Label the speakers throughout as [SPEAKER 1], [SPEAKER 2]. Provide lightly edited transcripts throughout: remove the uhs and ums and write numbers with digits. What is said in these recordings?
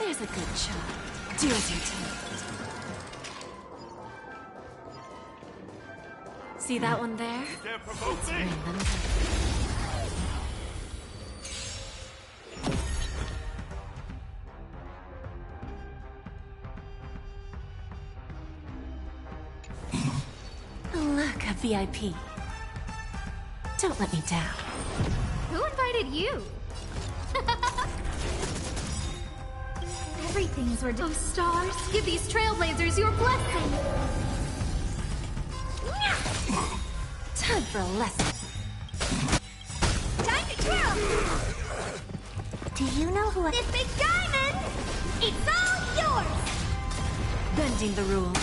[SPEAKER 1] There's a good child. Do as you're told. See that one there? Let's bring them back. Look, a VIP. Don't let me down.
[SPEAKER 2] Who invited you? Everything's where those stars. Give these trailblazers your blessing.
[SPEAKER 1] Time for a lesson.
[SPEAKER 2] Time to twirl.
[SPEAKER 1] Do you know who I...
[SPEAKER 2] This big diamond! It's all yours!
[SPEAKER 1] Bending the rules.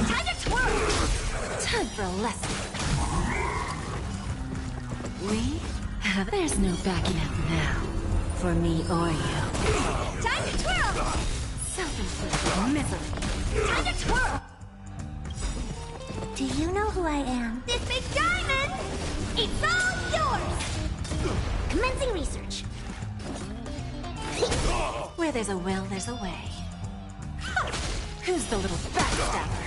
[SPEAKER 2] Time to twirl!
[SPEAKER 1] Time for a lesson. We have... There's no backing out now. For me or you.
[SPEAKER 2] Time to twirl!
[SPEAKER 1] Self-inflicted misery.
[SPEAKER 2] Time to twirl!
[SPEAKER 1] Do you know who I am?
[SPEAKER 2] This big diamond! It's all yours!
[SPEAKER 1] Commencing research. Where there's a will, there's a way. Who's the little backstabber?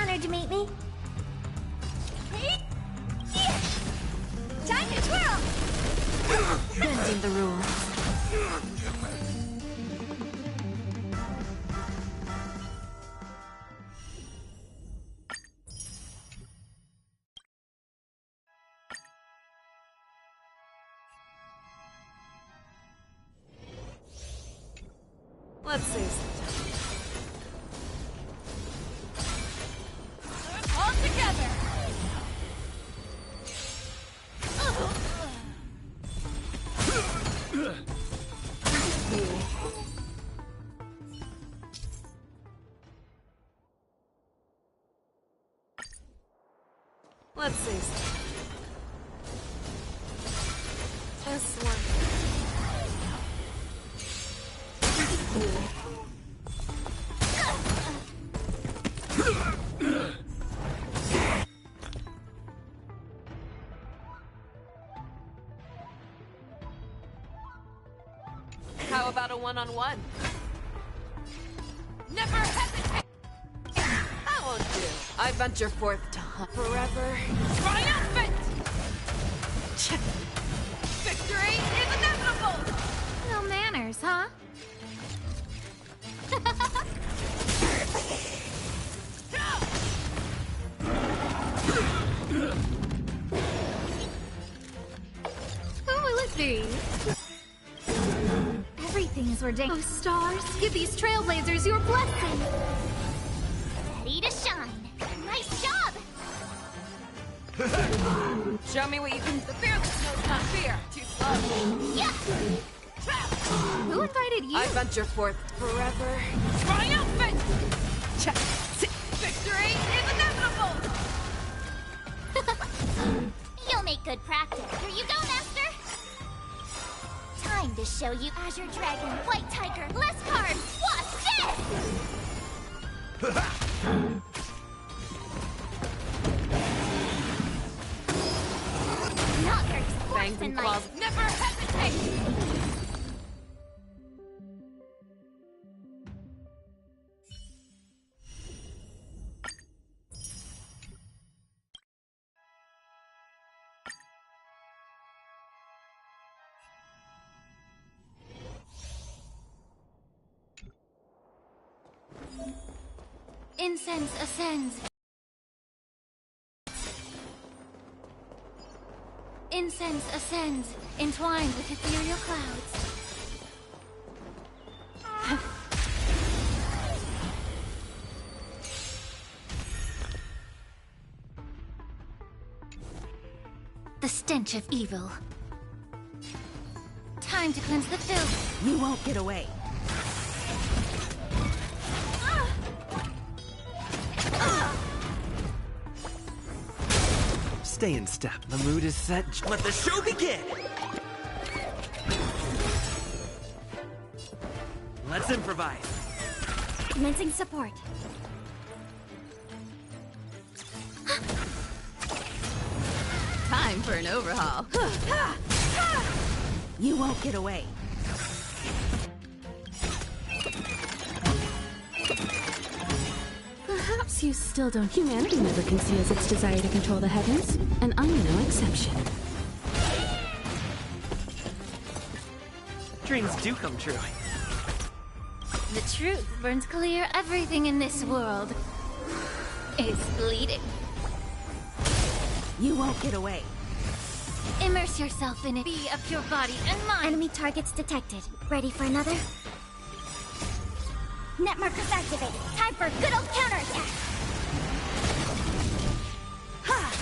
[SPEAKER 2] Honored to meet me. Time to twirl!
[SPEAKER 1] Bending the rules. Let's see.
[SPEAKER 2] All together!
[SPEAKER 1] Let's see. This one. How about a one-on-one?
[SPEAKER 2] Never hesitate!
[SPEAKER 1] That won't do. I venture forth to hunt forever.
[SPEAKER 2] Triumphant! Victory is inevitable! No manners, huh? Who will it be? Everything's ordained. Oh, stars, give these trailblazers your blessing. Ready to shine. Nice job!
[SPEAKER 1] Show me what you can. The fearless knows not fear. Too slow.
[SPEAKER 2] Yeah! Who invited you?
[SPEAKER 1] I venture forth forever.
[SPEAKER 2] Triumphant!
[SPEAKER 1] Victory is inevitable!
[SPEAKER 2] You'll make good practice. Here you go, Master! Time to show you Azure Dragon, White Tiger, less cards! Watch this! Not very
[SPEAKER 1] Fangs and claws.
[SPEAKER 2] Never hesitate! Incense ascends. Incense ascends, entwined with ethereal clouds. The stench of evil. Time to cleanse the filth.
[SPEAKER 1] You won't get away.
[SPEAKER 3] Stay in step. The mood is set. Let the show begin! Let's improvise.
[SPEAKER 2] Commencing support.
[SPEAKER 1] Time for an overhaul. You won't get away. Perhaps you still don't. Humanity never conceals its desire to control the heavens, and I'm no exception.
[SPEAKER 3] Dreams do come true.
[SPEAKER 2] The truth burns clear. Everything in this world is bleeding.
[SPEAKER 1] You won't get away.
[SPEAKER 2] Immerse yourself in it. Be of your body and mind.
[SPEAKER 4] Enemy targets detected. Ready for another? Net markers activated. Time for a good old counterattack. Ha!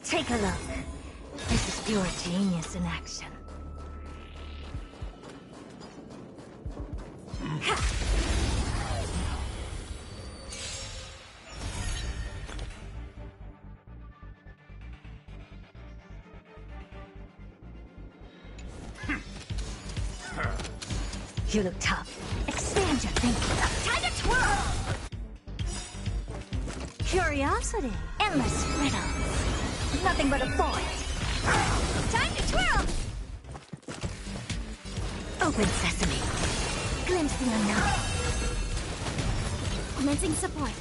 [SPEAKER 5] Take a look. This is pure genius in action. You look tough. Expand your thinking.
[SPEAKER 4] Time to twirl!
[SPEAKER 5] Curiosity. Endless riddles. Nothing but a void.
[SPEAKER 4] Time to twirl!
[SPEAKER 5] Open sesame. Glimpse the unknown.
[SPEAKER 4] Commencing support.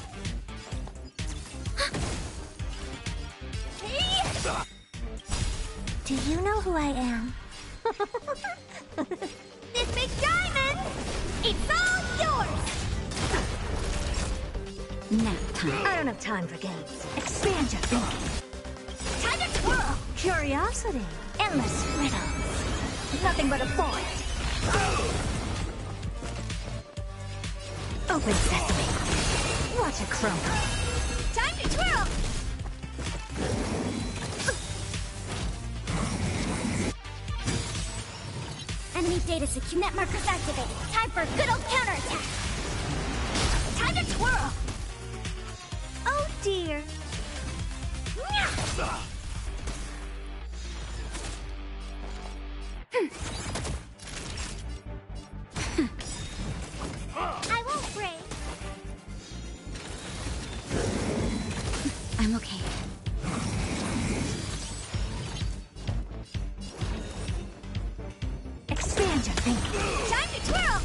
[SPEAKER 5] Do you know who I am?
[SPEAKER 4] This big diamond! It's all yours!
[SPEAKER 5] Nap time. I don't have time for games. Expand your thinking.
[SPEAKER 4] Time to twirl!
[SPEAKER 5] Curiosity. Endless riddles. Nothing but a void. Open sesame. Watch it crumble.
[SPEAKER 4] Time to twirl! Enemy data secure. Net markers activated. Time for a good old counterattack. Time to twirl! Oh dear. I won't break.
[SPEAKER 1] I'm okay.
[SPEAKER 5] Expand your thinking.
[SPEAKER 4] Time to twirl!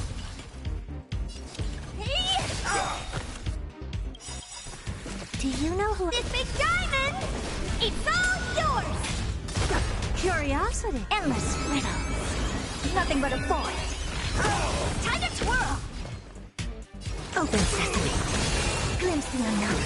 [SPEAKER 4] Hey!
[SPEAKER 5] Do you know who?
[SPEAKER 4] This big diamond! It's all yours!
[SPEAKER 5] Curiosity. Endless riddles. Nothing but a void.
[SPEAKER 4] Time to twirl!
[SPEAKER 5] Open sesame. Glimpse the unknown.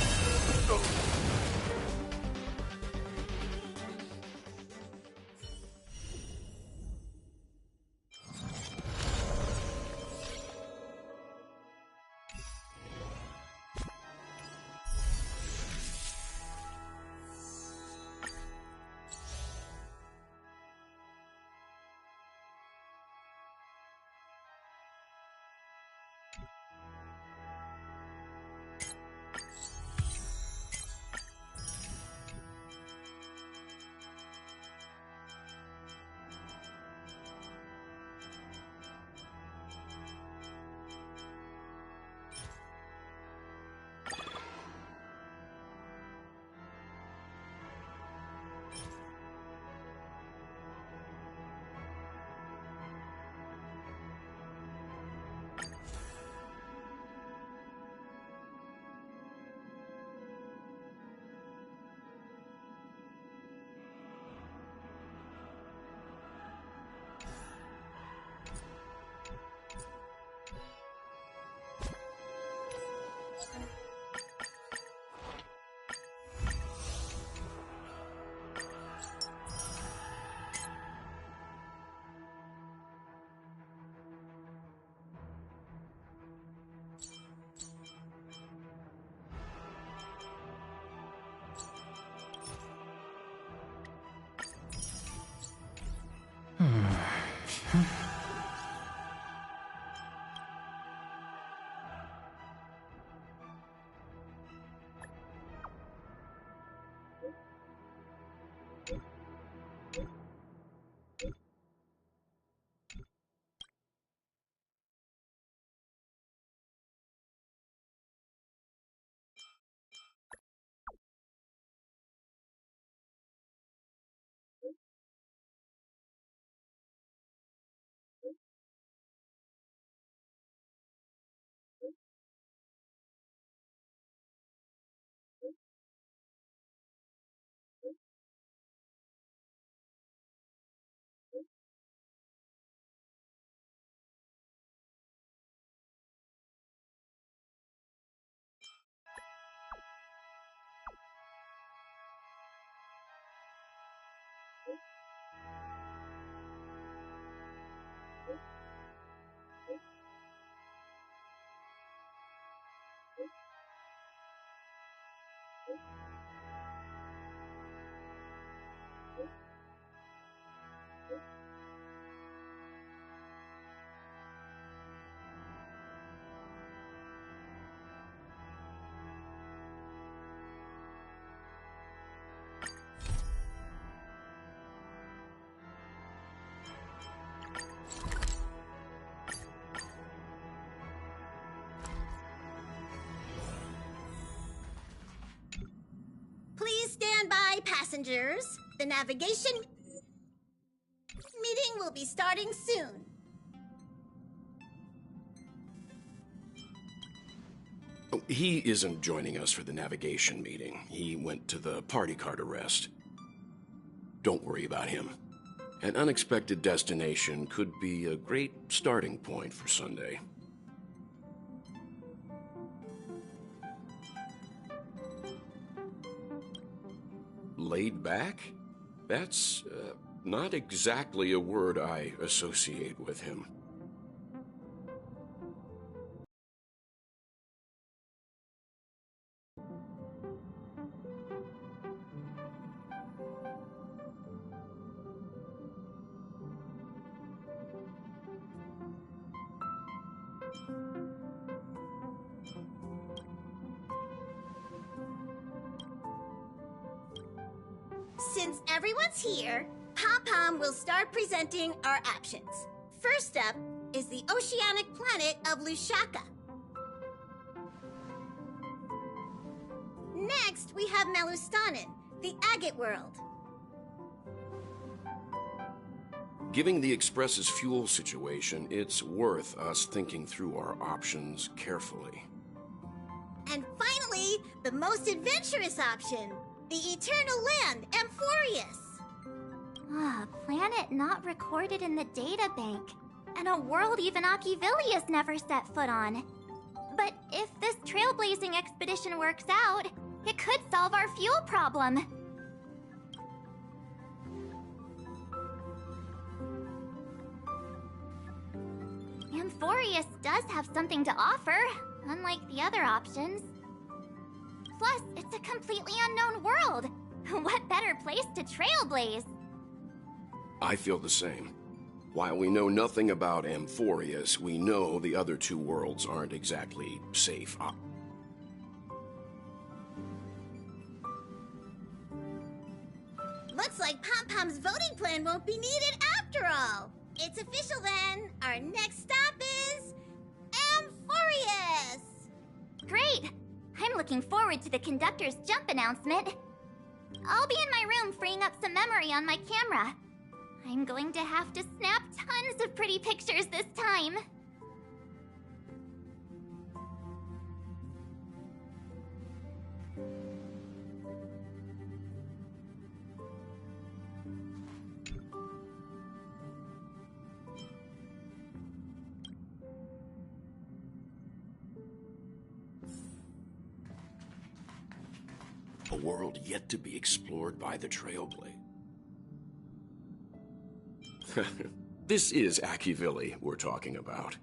[SPEAKER 4] passengers. The navigation meeting will be starting soon.
[SPEAKER 6] Oh, he isn't joining us for the navigation meeting. He went to the party card arrest. Don't worry about him. An unexpected destination could be a great starting point for Sunday. Laid back? That's not exactly a word I associate with him.
[SPEAKER 4] Since everyone's here, Pom-Pom will start presenting our options. First up is the oceanic planet of Lushaka. Next, we have Melustanin, the agate world.
[SPEAKER 6] Given the Express's fuel situation, it's worth us thinking through our options carefully.
[SPEAKER 4] And finally, the most adventurous option, the eternal land, Amphorius.
[SPEAKER 2] A planet not recorded in the databank, and a world even Achivilius never set foot on. But if this trailblazing expedition works out, it could solve our fuel problem. Amphorius does have something to offer, unlike the other options. Plus, it's a completely unknown world. What better place to trailblaze?
[SPEAKER 6] I feel the same. While we know nothing about Amphorius, we know the other two worlds aren't exactly safe.
[SPEAKER 4] Looks like Pom-Pom's voting plan won't be needed after all. It's official then. Our next stop is Amphorius.
[SPEAKER 2] Great! I'm looking forward to the conductor's jump announcement. I'll be in my room freeing up some memory on my camera. I'm going to have to snap tons of pretty pictures this time.
[SPEAKER 6] A world yet to be explored by the Trailblaze. This is Achivili we're talking about.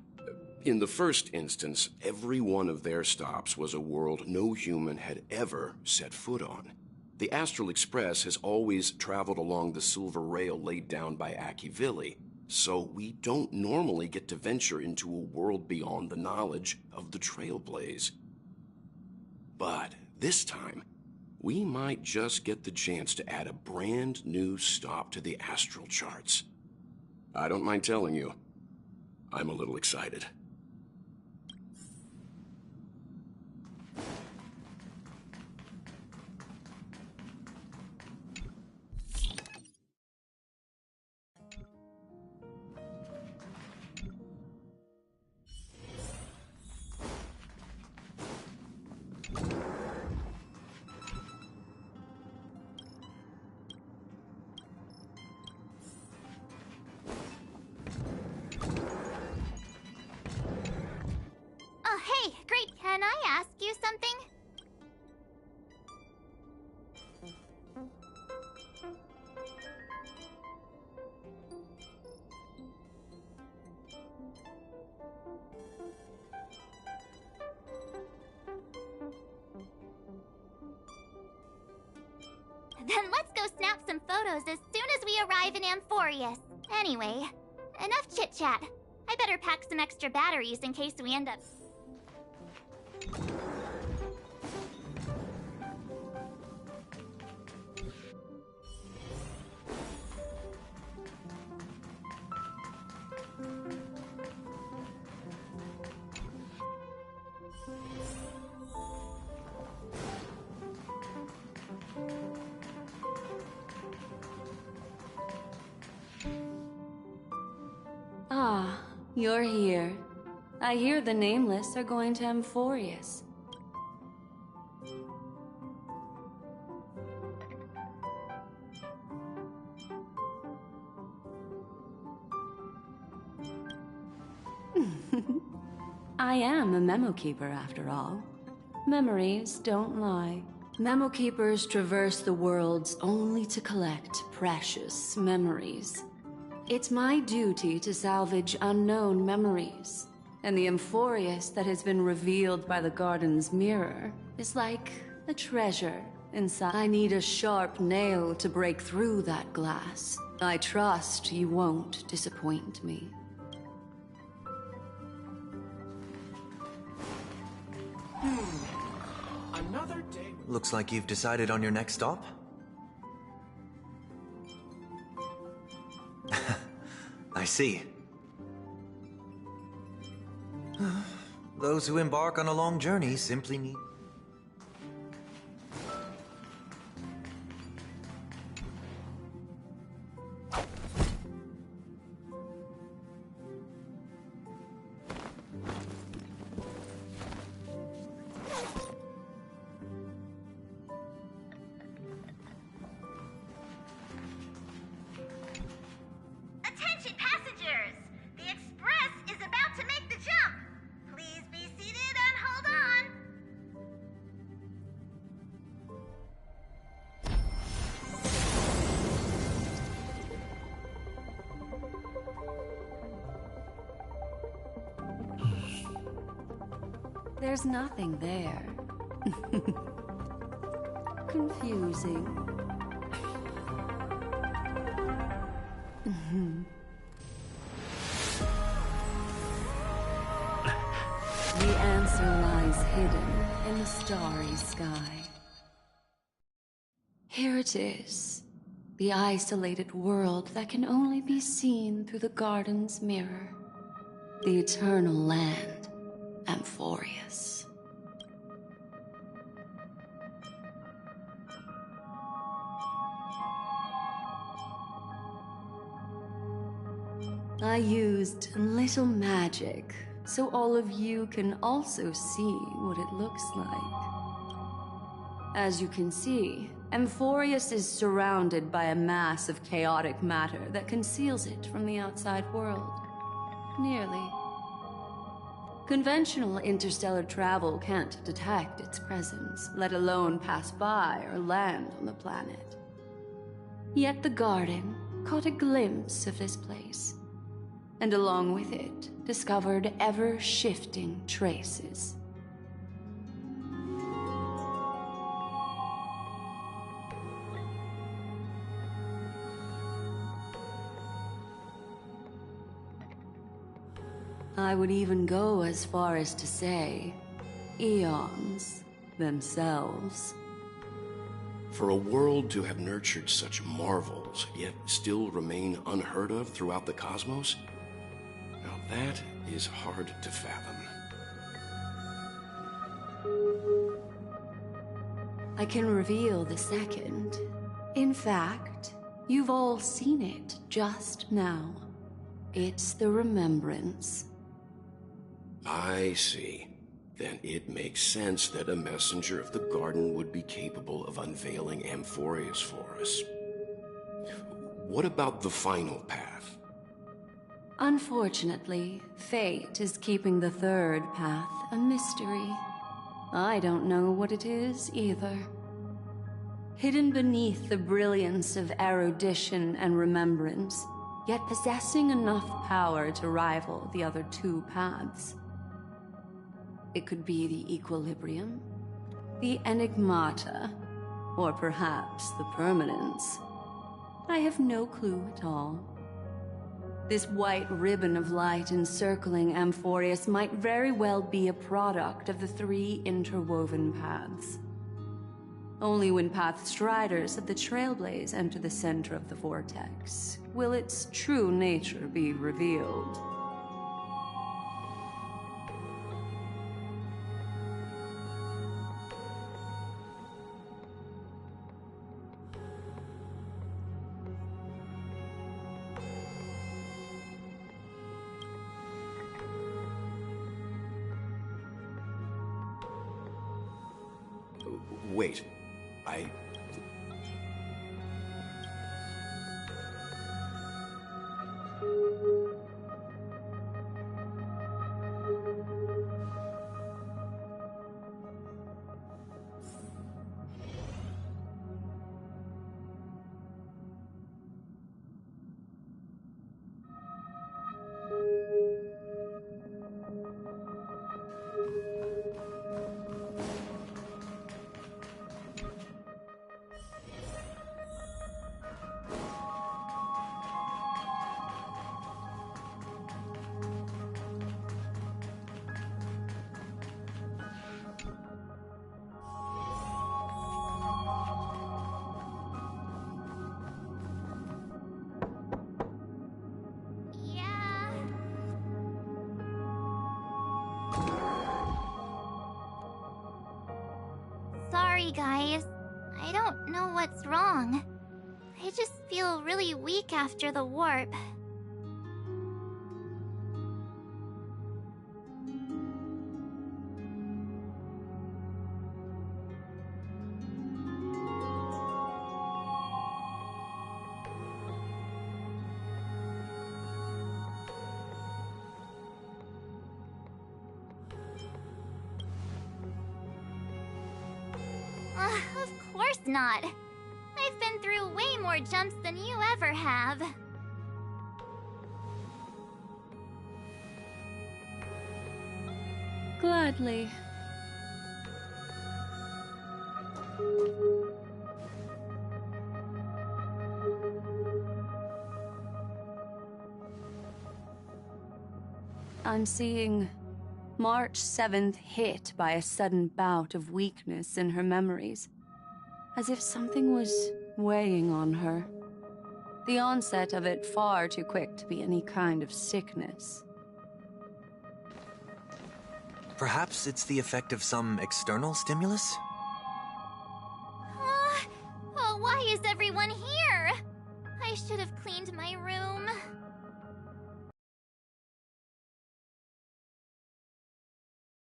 [SPEAKER 6] In the first instance, every one of their stops was a world no human had ever set foot on. The Astral Express has always traveled along the silver rail laid down by Achivili, so we don't normally get to venture into a world beyond the knowledge of the Trailblaze. But this time, we might just get the chance to add a brand new stop to the astral charts. I don't mind telling you, I'm a little excited.
[SPEAKER 2] Hey, great, can I ask you something? Then let's go snap some photos as soon as we arrive in Amphorius. Anyway, enough chit-chat. I better pack some extra batteries in case we end up...
[SPEAKER 1] You're here. I hear the Nameless are going to Amphorius. I am a memo keeper, after all. Memories don't lie. Memo keepers traverse the worlds only to collect precious memories. It's my duty to salvage unknown memories, and the Amphorius that has been revealed by the garden's mirror is like a treasure inside. I need a sharp nail to break through that glass. I trust you won't disappoint me.
[SPEAKER 7] Another day.
[SPEAKER 8] Looks like you've decided on your next stop. I see. Those who embark on a long journey simply need...
[SPEAKER 2] Attention passengers! The express is about to make the jump! Please be seated and hold on!
[SPEAKER 1] There's nothing there. Confusing. The answer lies hidden in the starry sky. Here it is, the isolated world that can only be seen through the garden's mirror. The eternal land, Amphorius. I used a little magic so all of you can also see what it looks like. As you can see, Amphorius is surrounded by a mass of chaotic matter that conceals it from the outside world. Nearly. Conventional interstellar travel can't detect its presence, let alone pass by or land on the planet. Yet the garden caught a glimpse of this place, and along with it, discovered ever-shifting traces. I would even go as far as to say, eons themselves.
[SPEAKER 6] For a world to have nurtured such marvels, yet still remain unheard of throughout the cosmos, now that is hard to fathom.
[SPEAKER 1] I can reveal the second. In fact, you've all seen it just now. It's the remembrance.
[SPEAKER 6] I see. Then it makes sense that a messenger of the garden would be capable of unveiling Amphorius for us. What about the final path?
[SPEAKER 1] Unfortunately, fate is keeping the third path a mystery. I don't know what it is either. Hidden beneath the brilliance of erudition and remembrance, yet possessing enough power to rival the other two paths. It could be the equilibrium, the enigmata, or perhaps the permanence. I have no clue at all. This white ribbon of light encircling Amphorius might very well be a product of the three interwoven paths. Only when path striders of the Trailblaze enter the center of the vortex will its true nature be revealed.
[SPEAKER 6] Wait. I...
[SPEAKER 2] Yeah. Sorry, guys. I don't know what's wrong. I just feel really weak after the warp. Of course not. I've been through way more jumps than you ever have.
[SPEAKER 1] Gladly. I'm seeing March 7th hit by a sudden bout of weakness in her memories, as if something was weighing on her. The onset of it far too quick to be any kind of sickness.
[SPEAKER 8] Perhaps it's the effect of some external stimulus?
[SPEAKER 2] Oh, why is everyone here? I should have cleaned my room.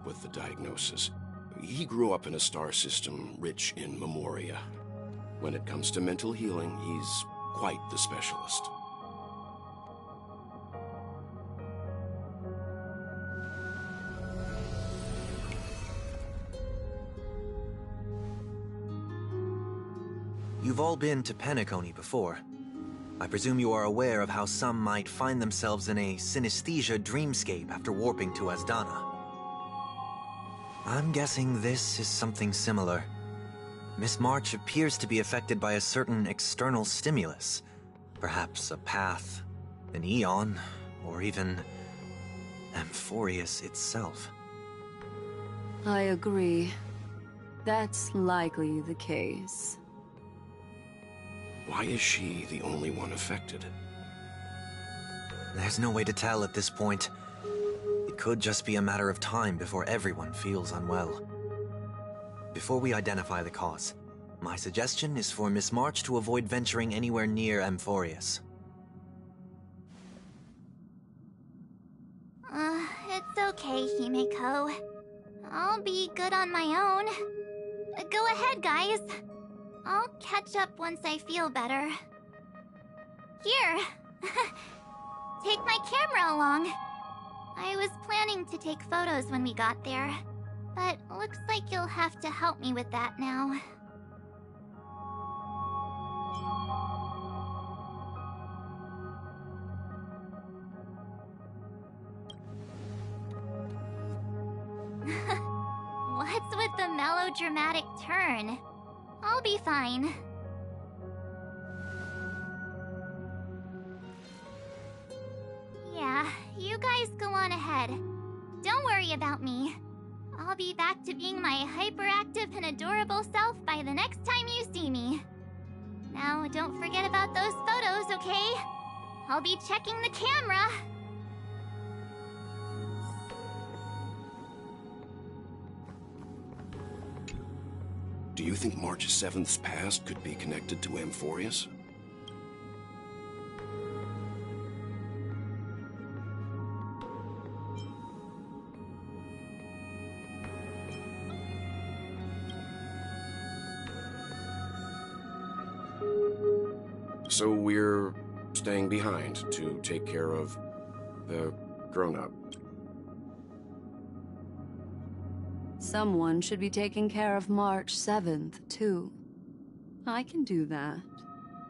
[SPEAKER 6] With the diagnosis. He grew up in a star system rich in memoria. When it comes to mental healing, he's quite the specialist.
[SPEAKER 8] You've all been to Penacony before. I presume you are aware of how some might find themselves in a synesthesia dreamscape after warping to Asdana. I'm guessing this is something similar. Miss March appears to be affected by a certain external stimulus. Perhaps a path, an eon, or even Amphorius itself.
[SPEAKER 1] I agree. That's likely the case.
[SPEAKER 6] Why is she the only one affected?
[SPEAKER 8] There's no way to tell at this point. It could just be a matter of time before everyone feels unwell. Before we identify the cause, my suggestion is for Miss March to avoid venturing anywhere near Amphorius.
[SPEAKER 2] It's okay, Himeko. I'll be good on my own. Go ahead, guys. I'll catch up once I feel better. Here! Take my camera along. I was planning to take photos when we got there, but looks like you'll have to help me with that now. What's with the melodramatic turn? I'll be fine. Yeah, you guys go on ahead. Don't worry about me. I'll be back to being my hyperactive and adorable self by the next time you see me. Now, don't forget about those photos, okay? I'll be checking the camera.
[SPEAKER 6] Do you think March 7th's past could be connected to Amphorius? So we're staying behind to take care of the grown-up.
[SPEAKER 1] Someone should be taking care of March 7th, too. I can do that.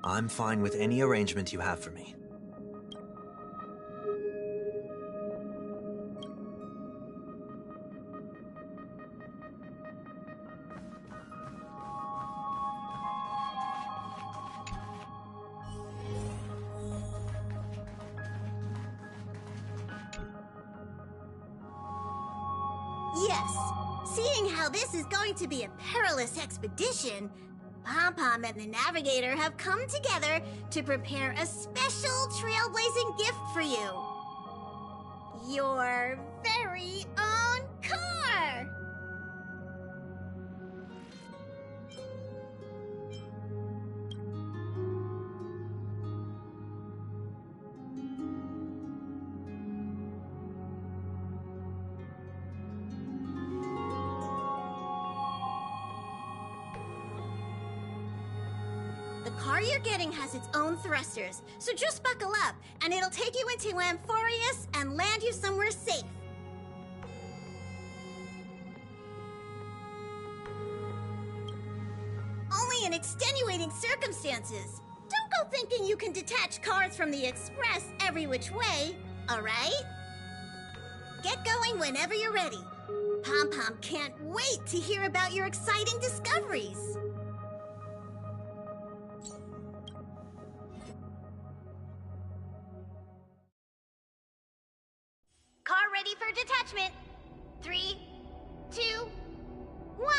[SPEAKER 8] I'm fine with any arrangement you have for me.
[SPEAKER 4] Yes. Seeing how this is going to be a perilous expedition, Pom-Pom and the Navigator have come together to prepare a special trailblazing gift for you. Your very own car! The car you're getting has its own thrusters, so just buckle up, and it'll take you into Amphorius and land you somewhere safe. Only in extenuating circumstances. Don't go thinking you can detach cars from the Express every which way, alright? Get going whenever you're ready. Pom-Pom can't wait to hear about your exciting discoveries. Car ready for detachment. 3, 2, 1.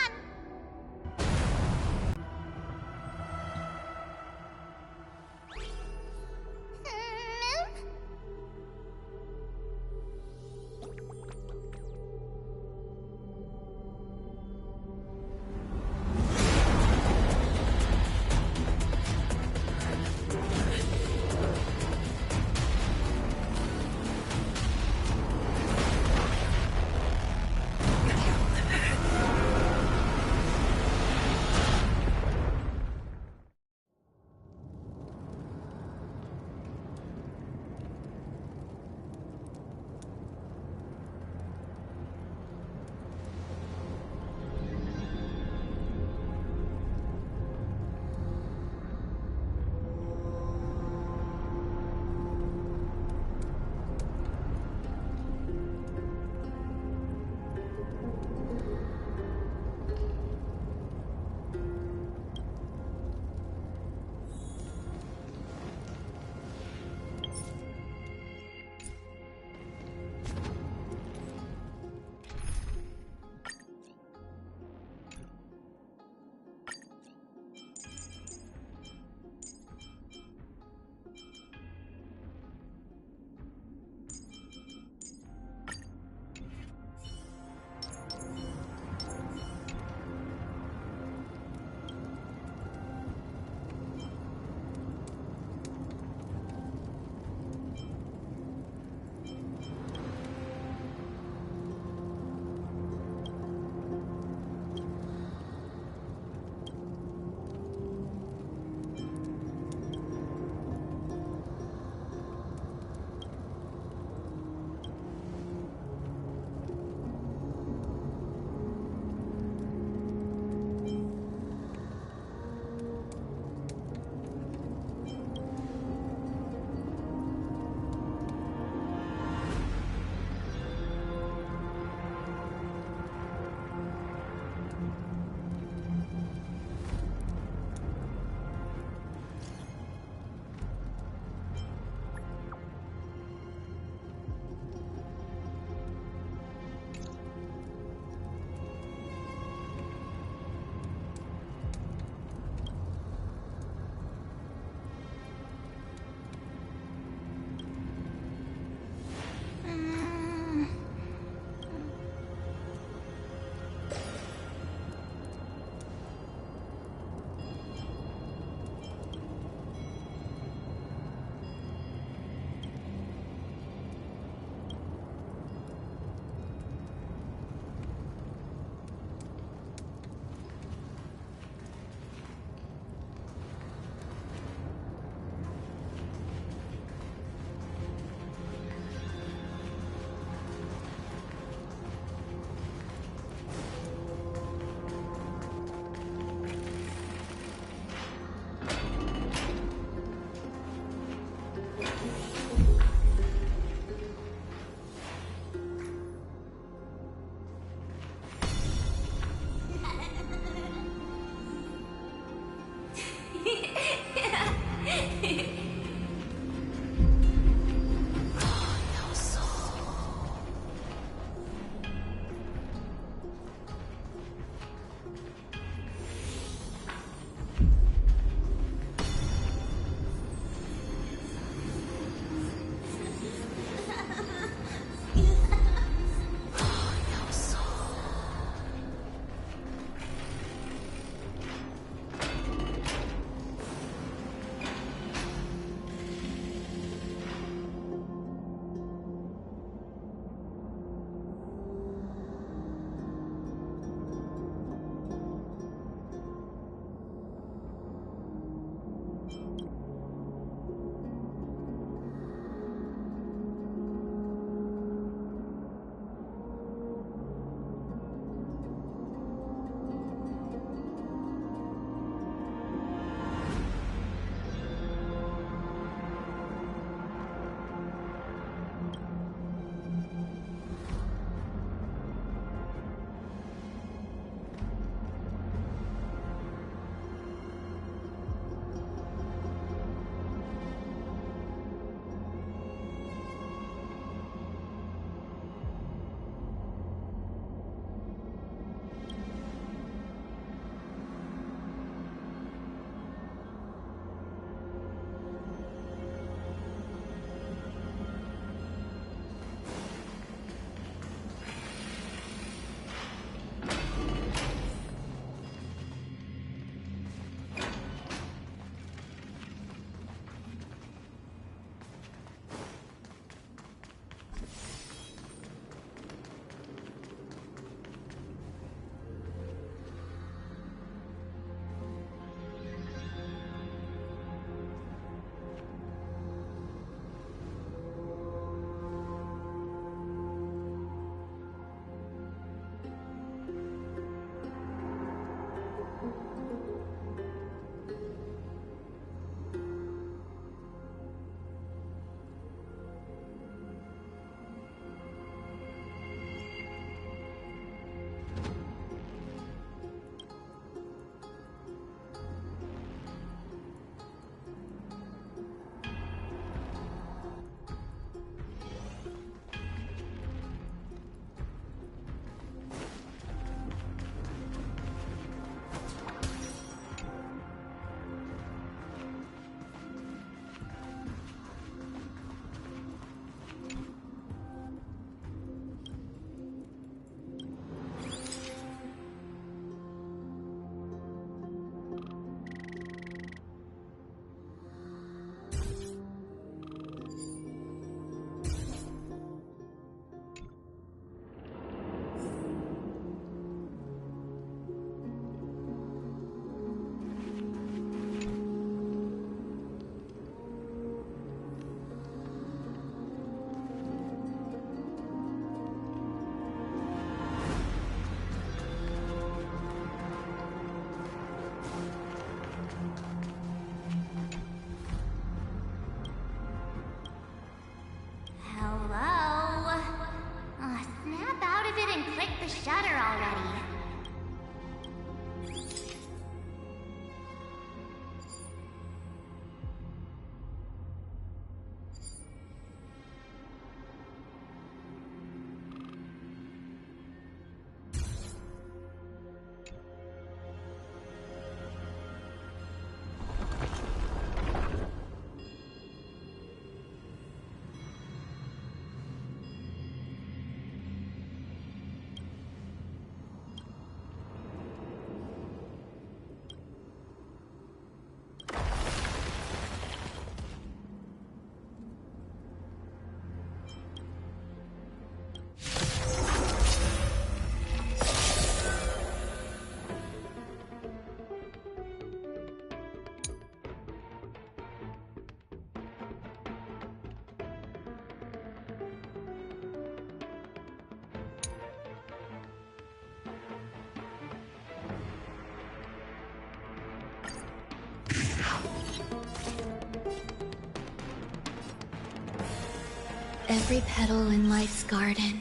[SPEAKER 7] every petal in life's garden,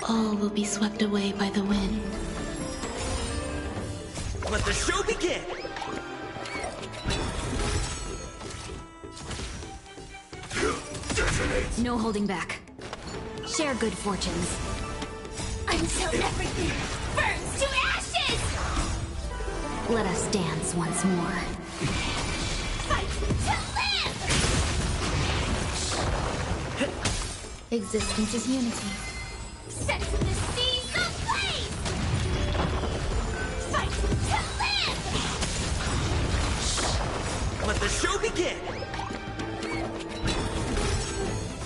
[SPEAKER 7] all will be swept away by the wind.
[SPEAKER 3] Let the show begin!
[SPEAKER 5] No holding back. Share good fortunes.
[SPEAKER 2] Until everything burns to ashes!
[SPEAKER 5] Let us dance once more.
[SPEAKER 2] Fight to live!
[SPEAKER 7] Existence is unity.
[SPEAKER 2] Set the seas ablaze! Fight to live!
[SPEAKER 3] Let the show begin!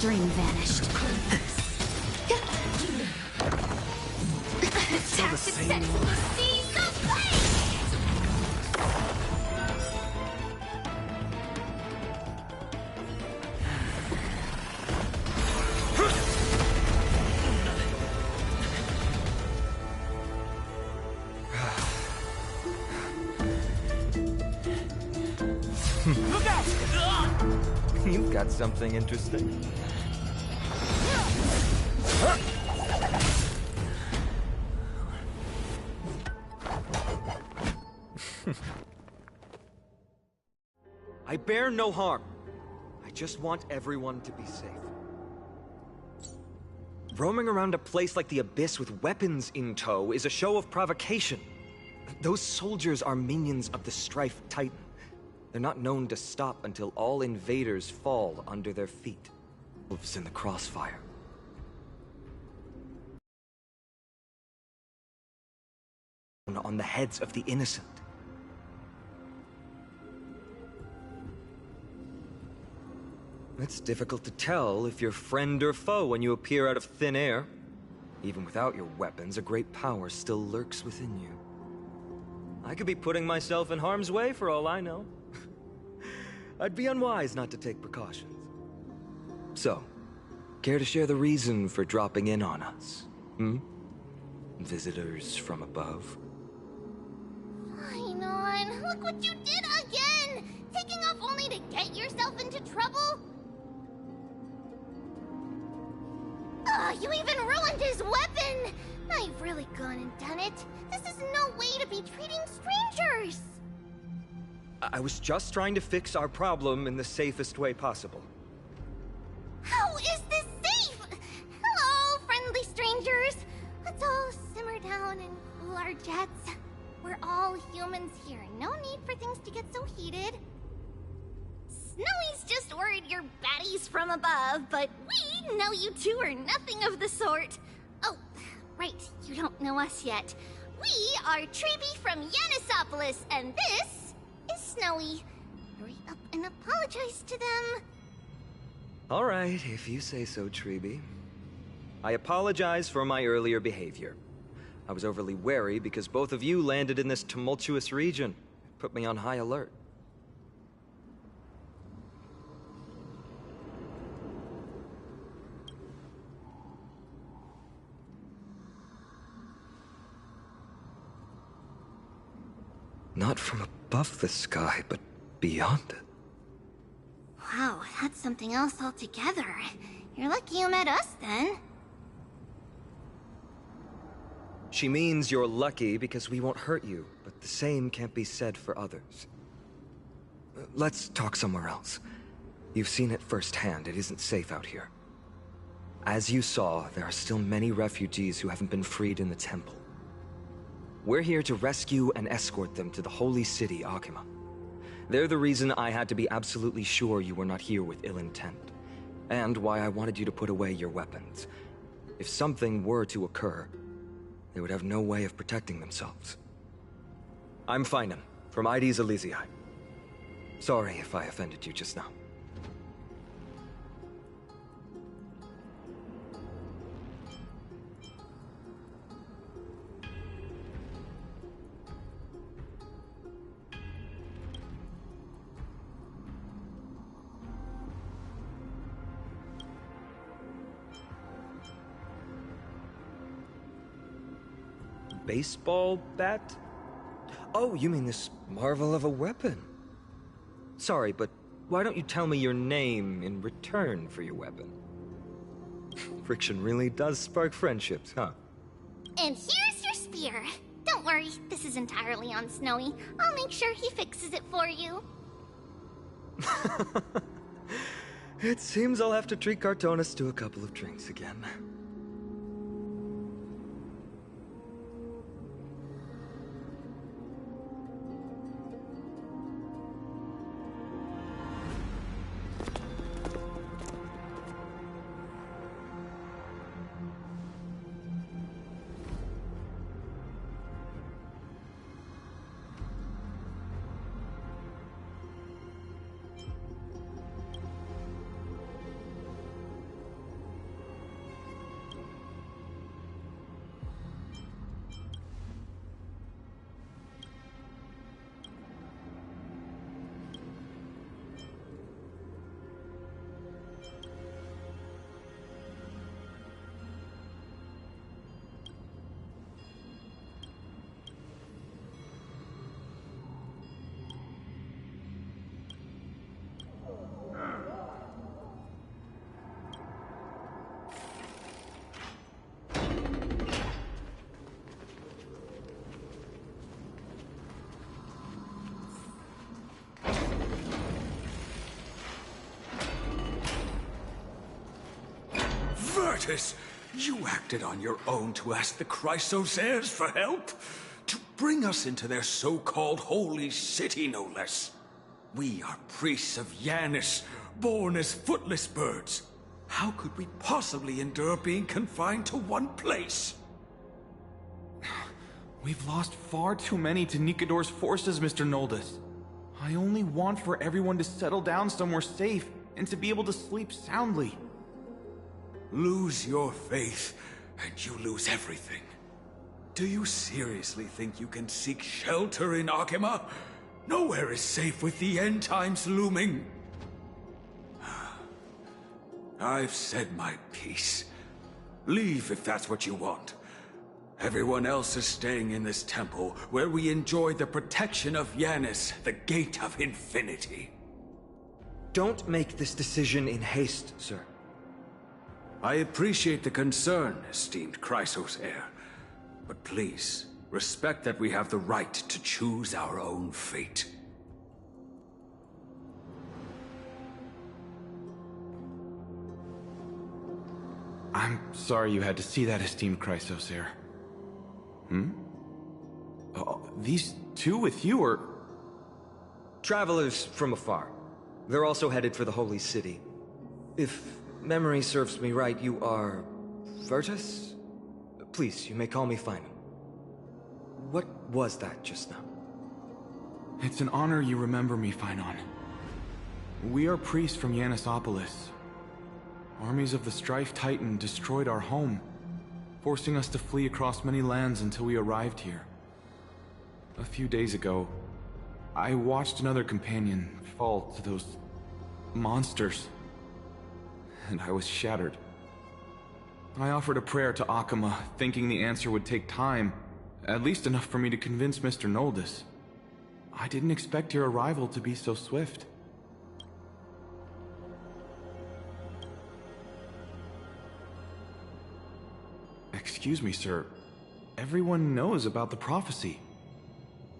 [SPEAKER 5] Dream vanished.
[SPEAKER 3] Still the same
[SPEAKER 2] Set the seas ablaze!
[SPEAKER 3] Look out!
[SPEAKER 9] You've got something interesting. I bear no harm. I just want everyone to be safe. Roaming around a place like the Abyss with weapons in tow is a show of provocation. Those soldiers are minions of the Strife Titan. They're not known to stop until all invaders fall under their feet. Wolves in the crossfire. On the heads of the innocent. It's difficult to tell if you're friend or foe when you appear out of thin air. Even without your weapons, a great power still lurks within you. I could be putting myself in harm's way for all I know. I'd be unwise not to take precautions. So, care to share the reason for dropping in on us? Visitors from above?
[SPEAKER 2] Fine on, look what you did again! Taking off only to get yourself into trouble? You even ruined his weapon! Now you've really gone and done it. This is no way to be treating strangers!
[SPEAKER 9] I was just trying to fix our problem in the safest way possible.
[SPEAKER 2] How is this safe? Hello, friendly strangers. Let's all simmer down and cool our jets. We're all humans here. No need for things to get so heated. Snowy's just worried you're baddies from above, but we know you two are nothing of the sort. Oh, right, you don't know us yet. We are Treeby from Yanisopolis, and this is Snowy. Hurry up and apologize to them.
[SPEAKER 9] All right, if you say so, Treeby. I apologize for my earlier behavior. I was overly wary because both of you landed in this tumultuous region. It put me on high alert. Not from above the sky, but beyond it.
[SPEAKER 2] Wow, that's something else altogether. You're lucky you met us, then.
[SPEAKER 9] She means you're lucky because we won't hurt you, but the same can't be said for others. Let's talk somewhere else. You've seen it firsthand, it isn't safe out here. As you saw, there are still many refugees who haven't been freed in the temple. We're here to rescue and escort them to the holy city, Akima. They're the reason I had to be absolutely sure you were not here with ill intent, and why I wanted you to put away your weapons. If something were to occur, they would have no way of protecting themselves. I'm Finan, from ID's Elysiae. Sorry if I offended you just now. Baseball bat? Oh, you mean this marvel of a weapon? Sorry, but why don't you tell me your name in return for your weapon? Friction really does spark friendships, huh?
[SPEAKER 2] And here's your spear. Don't worry, this is entirely on Snowy. I'll make sure he fixes it for you.
[SPEAKER 9] It seems I'll have to treat Cartonis to a couple of drinks again.
[SPEAKER 10] Virtus, you acted on your own to ask the Chrysosaires for help? To bring us into their so-called holy city, no less. We are priests of Yanis, born as footless birds. How could we possibly endure being confined to one place?
[SPEAKER 3] We've lost far too many to Nikador's forces, Mr. Noldus. I only want for everyone to settle down somewhere safe and to be able to sleep soundly.
[SPEAKER 10] Lose your faith, and you lose everything. Do you seriously think you can seek shelter in Akima? Nowhere is safe with the end times looming. I've said my piece. Leave if that's what you want. Everyone else is staying in this temple, where we enjoy the protection of Yanis, the Gate of Infinity.
[SPEAKER 9] Don't make this decision in haste, sir.
[SPEAKER 10] I appreciate the concern, esteemed Chrysosaire. But please, respect that we have the right to choose our own fate.
[SPEAKER 3] I'm sorry you had to see that, esteemed Chrysosaire. These two with you are...
[SPEAKER 9] Travelers from afar. They're also headed for the Holy City. If memory serves me right, you are... Virtus? Please, you may call me Phinem. What was that just now?
[SPEAKER 3] It's an honor you remember me, Phainon. We are priests from Yanisopolis. Armies of the Strife Titan destroyed our home, forcing us to flee across many lands until we arrived here. A few days ago, I watched another companion fall to those monsters, and I was shattered. I offered a prayer to Akima, thinking the answer would take time, at least enough for me to convince Mr. Noldus. I didn't expect your arrival to be so swift. Excuse me, sir. Everyone knows about the prophecy.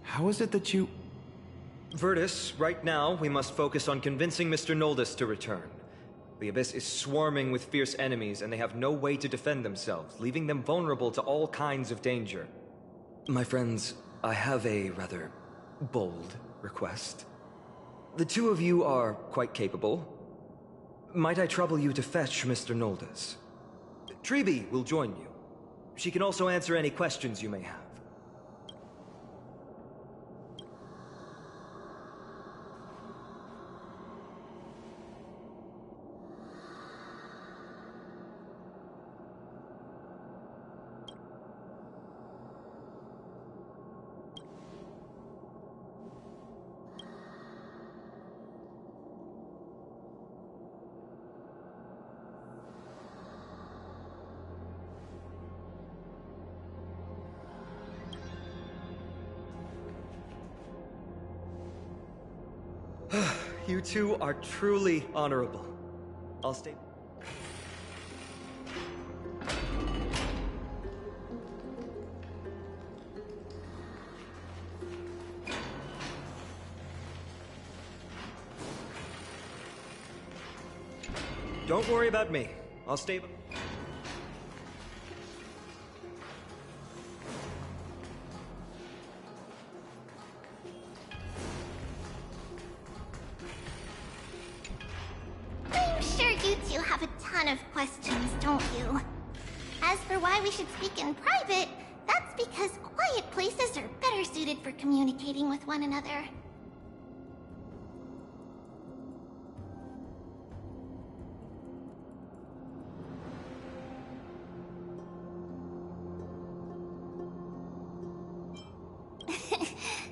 [SPEAKER 3] How is it that you...
[SPEAKER 9] Virtus, right now, we must focus on convincing Mr. Noldus to return. The Abyss is swarming with fierce enemies, and they have no way to defend themselves, leaving them vulnerable to all kinds of danger. My friends, I have a rather bold request. The two of you are quite capable. Might I trouble you to fetch Mr. Noldus? Treeby will join you. She can also answer any questions you may have. You two are truly honorable. I'll stay... Don't worry about me. I'll stay...
[SPEAKER 2] I'm sure you two have a ton of questions, don't you? As for why we should speak in private, that's because quiet places are better suited for communicating with one another.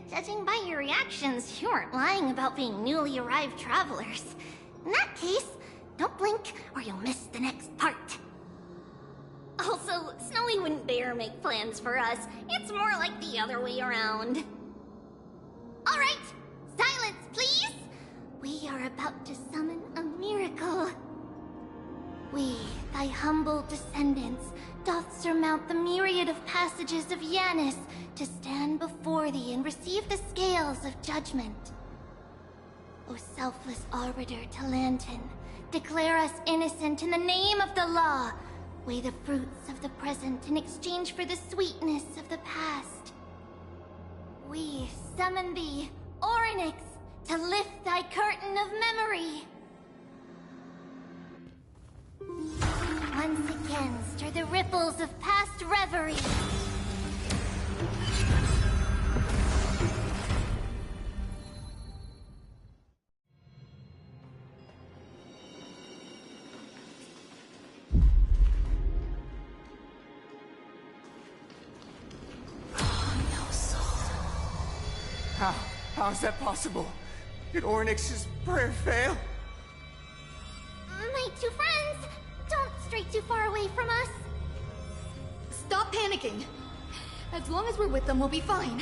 [SPEAKER 2] Judging by your reactions, you aren't lying about being newly arrived travelers. In that case, don't blink or you'll miss the next part. Also, Snowy wouldn't dare make plans for us. It's more like the other way around. Alright, silence, please! We are about to summon a miracle. We, thy humble descendants, doth surmount the myriad of passages of Yanis to stand before thee and receive the scales of judgment. O selfless arbiter Talantin, declare us innocent in the name of the law. Weigh the fruits of the present in exchange for the sweetness of the past. We summon thee, Orynyx, to lift thy curtain of memory. Once again, stir the ripples of past reverie.
[SPEAKER 11] How is that possible? Did Orynyx's prayer fail?
[SPEAKER 2] My two friends, don't stray too far away from us.
[SPEAKER 12] Stop panicking. As long as we're with them, we'll be fine.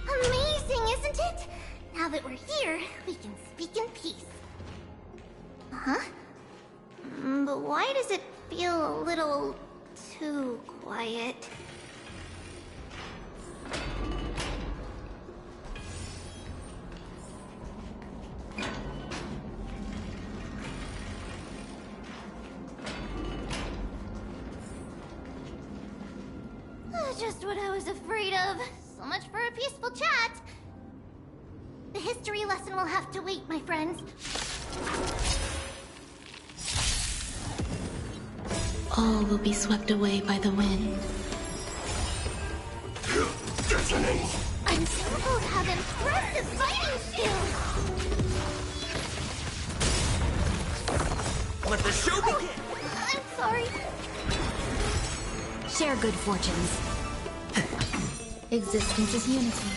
[SPEAKER 2] Amazing, isn't it? Now that we're here, we can speak in peace. Huh? But why does it feel a little too quiet? Just what I was afraid of. So much for a peaceful chat. The history lesson will have to wait, my friends.
[SPEAKER 7] All will be swept away by the wind.
[SPEAKER 2] I'm sure you both have impressive fighting skills.
[SPEAKER 9] Let the show begin!
[SPEAKER 2] I'm sorry.
[SPEAKER 5] Share good fortunes. Existence is unity.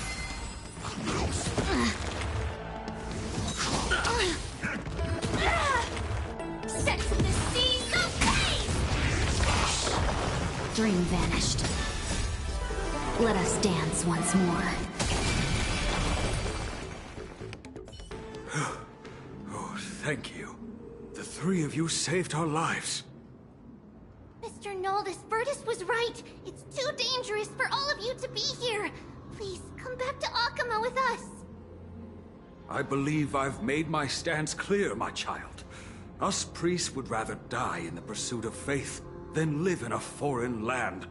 [SPEAKER 2] Set to the seas of fate!
[SPEAKER 5] Dream vanished. Let us dance once more.
[SPEAKER 10] Oh, thank you. The three of you saved our lives.
[SPEAKER 2] Mr. Noldus, Virtus was right. It's too dangerous for all of you to be here. Please, come back to Akama with us.
[SPEAKER 10] I believe I've made my stance clear, my child. Us priests would rather die in the pursuit of faith than live in a foreign land.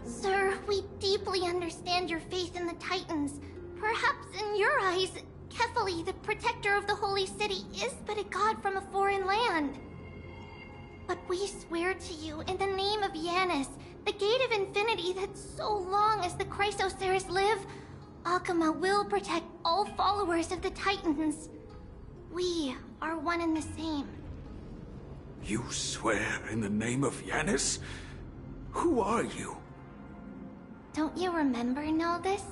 [SPEAKER 2] Sir, we deeply understand your faith in the Titans. Perhaps in your eyes, Kefali, the protector of the Holy City, is but a god from a foreign land. But we swear to you, in the name of Yanis, the Gate of Infinity, that so long as the Chrysoceres live, Akama will protect all followers of the Titans. We are one and the same.
[SPEAKER 10] You swear in the name of Yanis? Who are you?
[SPEAKER 2] Don't you remember, Noldus?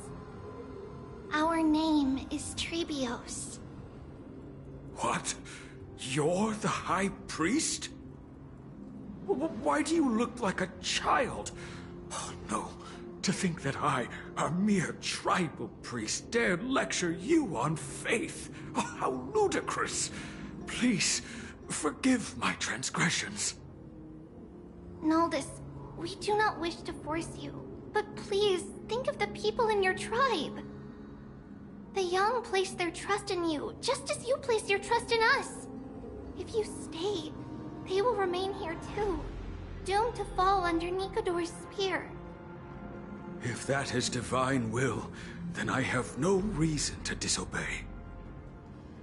[SPEAKER 2] Our name is Trebios.
[SPEAKER 10] What? You're the High Priest? Why do you look like a child? Oh, no. To think that I, a mere tribal priest, dared lecture you on faith. Oh, how ludicrous! Please, forgive my transgressions.
[SPEAKER 2] Noldus, we do not wish to force you, but please think of the people in your tribe. The young place their trust in you, just as you place your trust in us. If you stay, they will remain here too, doomed to fall under Nikodor's spear.
[SPEAKER 10] If that is divine will, then I have no reason to disobey.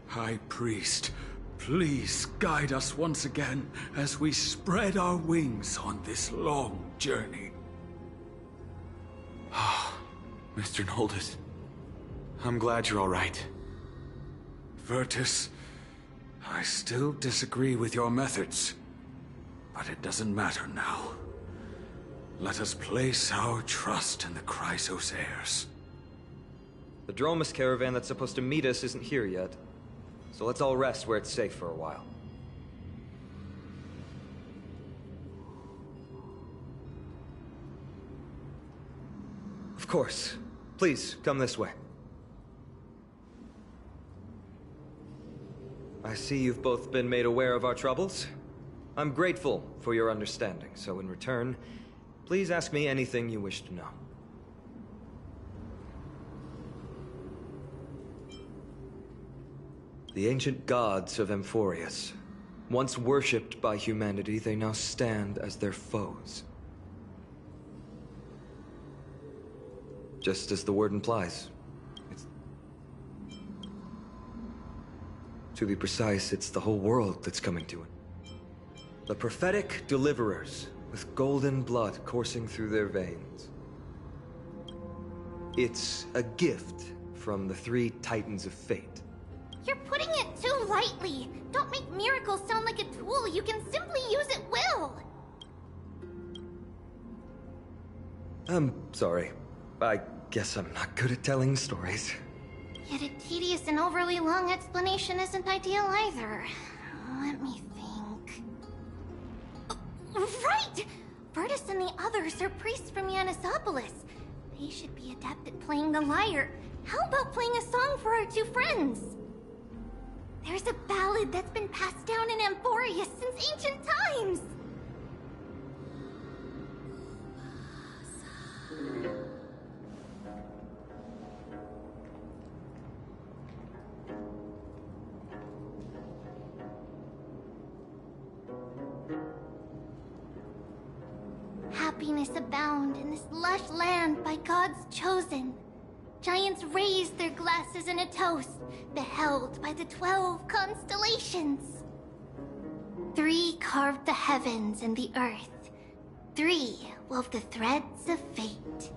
[SPEAKER 10] High Priest, please guide us once again as we spread our wings on this long journey.
[SPEAKER 3] Ah, Mr. Noldus. I'm glad you're all right.
[SPEAKER 10] Virtus, I still disagree with your methods, but it doesn't matter now. Let us place our trust in the Chrysos heirs.
[SPEAKER 9] The Dromus caravan that's supposed to meet us isn't here yet, so let's all rest where it's safe for a while. Of course. Please, come this way. I see you've both been made aware of our troubles. I'm grateful for your understanding, so in return, please ask me anything you wish to know. The ancient gods of Amphorius. Once worshipped by humanity, they now stand as their foes. Just as the word implies. To be precise, it's the whole world that's coming to it. The prophetic deliverers, with golden blood coursing through their veins. It's a gift from the three Titans of Fate.
[SPEAKER 2] You're putting it too lightly. Don't make miracles sound like a tool you can simply use at will.
[SPEAKER 9] I'm sorry. I guess I'm not good at telling stories.
[SPEAKER 2] Yet a tedious and overly long explanation isn't ideal either. Let me think. Right! Virtus and the others are priests from Yanisopolis. They should be adept at playing the lyre. How about playing a song for our two friends? There's a ballad that's been passed down in Amphorius since ancient times. Happiness abound in this lush land by God's chosen. Giants raised their glasses in a toast, beheld by the 12 constellations. 3 carved the heavens and the earth. 3 wove the threads of fate.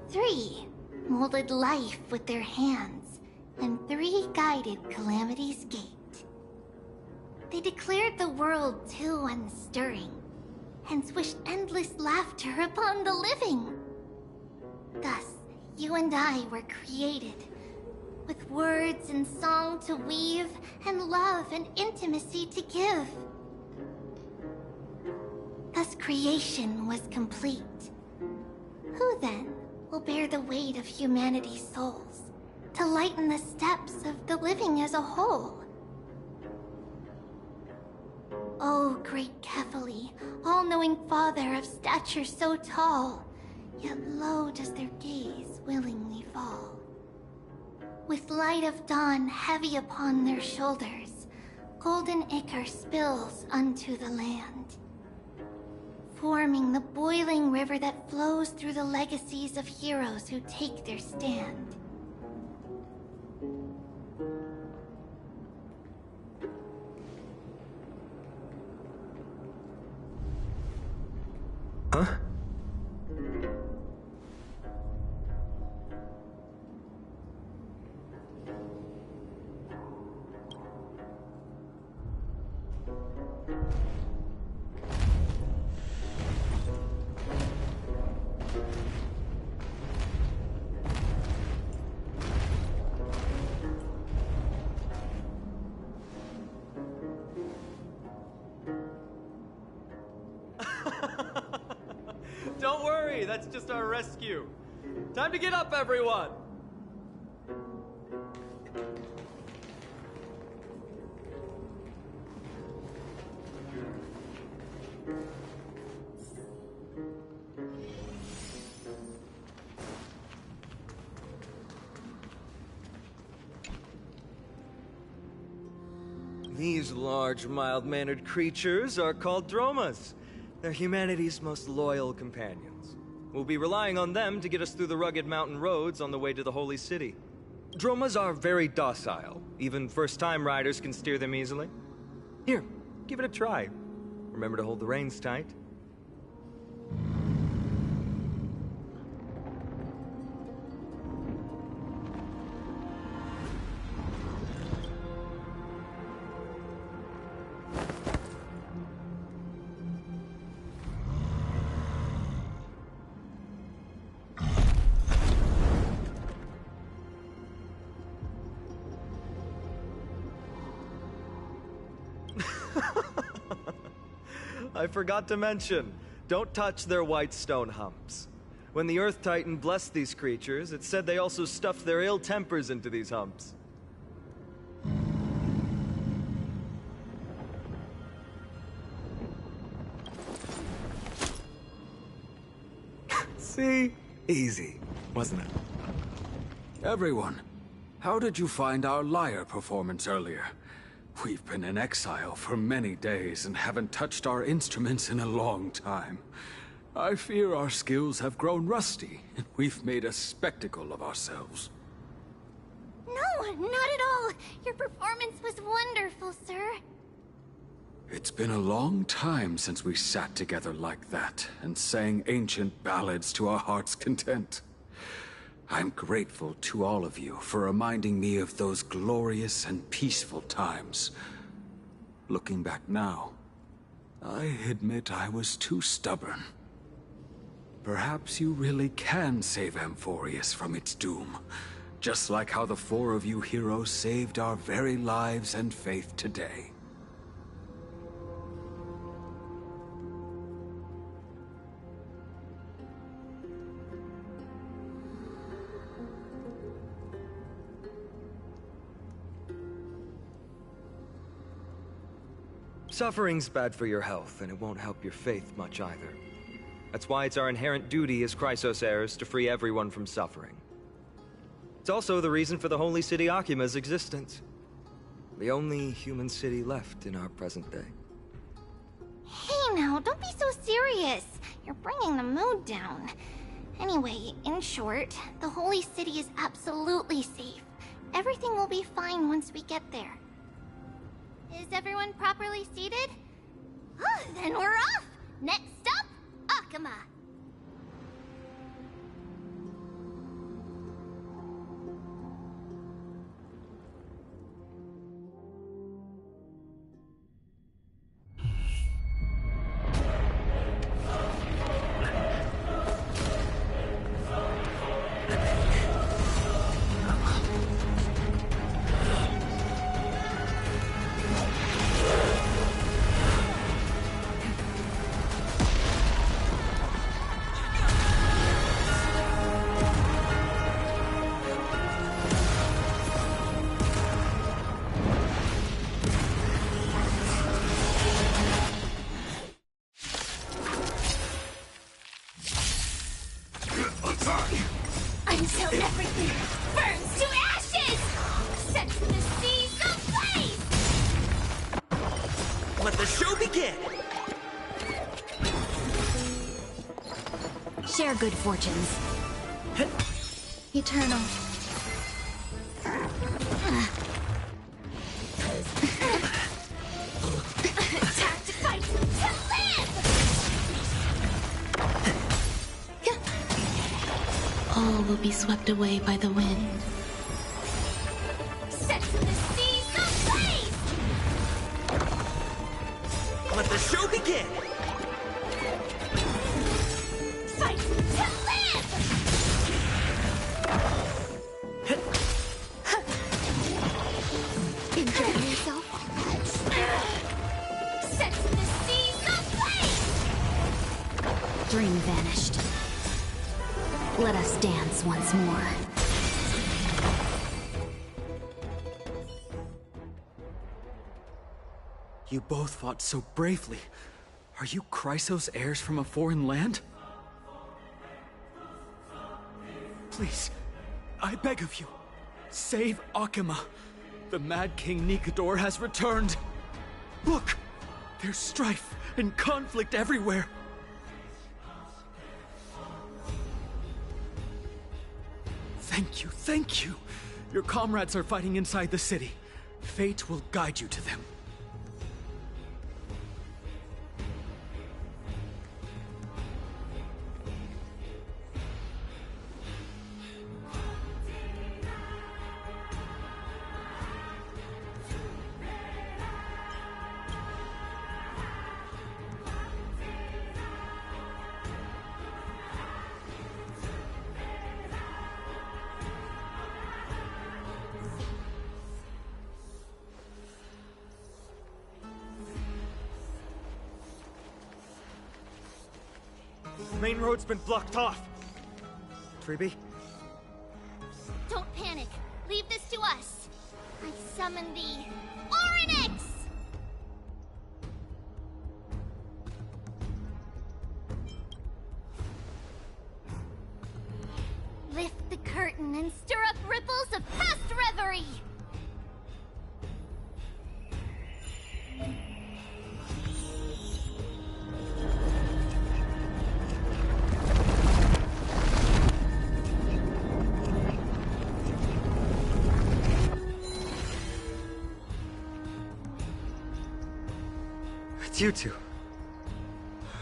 [SPEAKER 2] 3 molded life with their hands, and 3 guided calamity's gate. They declared the world too unstirring, hence wished endless laughter upon the living. Thus, you and I were created, with words and song to weave, and love and intimacy to give. Thus creation was complete. Who then will bear the weight of humanity's souls, to lighten the steps of the living as a whole? O great Kephali, all-knowing Father of stature so tall, yet low does their gaze willingly fall. With light of dawn heavy upon their shoulders, golden ichor spills unto the land, forming the boiling river that flows through the legacies of heroes who take their stand.
[SPEAKER 9] Huh?
[SPEAKER 13] worry, that's just our rescue. Time to get up, everyone!
[SPEAKER 9] These large, mild-mannered creatures are called Dromas. They're humanity's most loyal companions. We'll be relying on them to get us through the rugged mountain roads on the way to the Holy City. Dromas are very docile. Even first-time riders can steer them easily. Here, give it a try. Remember to hold the reins tight. I forgot to mention, don't touch their white stone humps. When the Earth Titan blessed these creatures, it said they also stuffed their ill tempers into these humps. See? Easy, wasn't it?
[SPEAKER 10] Everyone, how did you find our lyre performance earlier? We've been in exile for many days and haven't touched our instruments in a long time. I fear our skills have grown rusty, and we've made a spectacle of ourselves.
[SPEAKER 2] No, not at all. Your performance was wonderful, sir.
[SPEAKER 10] It's been a long time since we sat together like that and sang ancient ballads to our heart's content. I'm grateful to all of you for reminding me of those glorious and peaceful times. Looking back now, I admit I was too stubborn. Perhaps you really can save Amphorius from its doom, just like how the four of you heroes saved our very lives and faith today.
[SPEAKER 9] Suffering's bad for your health, and it won't help your faith much either. That's why it's our inherent duty as Chrysos heirs to free everyone from suffering. It's also the reason for the Holy City Akima's existence. The only human city left in our present day.
[SPEAKER 2] Hey now, don't be so serious. You're bringing the mood down. Anyway, in short, the Holy City is absolutely safe. Everything will be fine once we get there. Is everyone properly seated? Then we're off! Next stop, Akima! Until everything burns to ashes! Set the seas ablaze!
[SPEAKER 14] Let the show begin!
[SPEAKER 5] Share good fortunes. Eternal.
[SPEAKER 2] Time to fight to live!
[SPEAKER 7] All will be swept away by the wind.
[SPEAKER 2] Set the seas ablaze!
[SPEAKER 14] Let the show begin!
[SPEAKER 2] Fight to live! Enjoy yourself? Set the seas ablaze!
[SPEAKER 5] Dream vanished.
[SPEAKER 2] Let us dance once more.
[SPEAKER 15] You both fought so bravely. Are you Chrysos heirs from a foreign land? Please, I beg of you, save Akima. The Mad King Nikador has returned. Look, there's strife and conflict everywhere. Thank you, thank you. Your comrades are fighting inside the city. Fate will guide you to them.
[SPEAKER 9] Main road's been blocked off. Treeby?
[SPEAKER 2] Don't panic. Leave this to us. I summon the Oryx! Lift the curtain and stir up ripples of past reverie!
[SPEAKER 9] It's you two.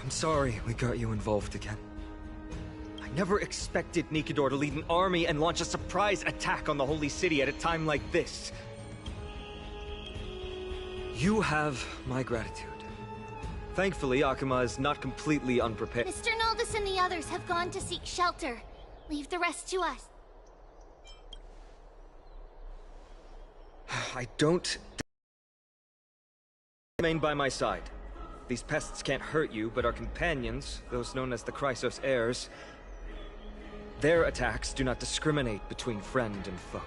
[SPEAKER 9] I'm sorry we got you involved again. I never expected Nikador to lead an army and launch a surprise attack on the Holy City at a time like this. You have my gratitude. Thankfully, Akima is not completely unprepared.
[SPEAKER 2] Mr. Naldis and the others have gone to seek shelter. Leave the rest to us.
[SPEAKER 9] I don't... Remain by my side. These pests can't hurt you, but our companions, those known as the Chrysos heirs, their attacks do not discriminate between friend and foe.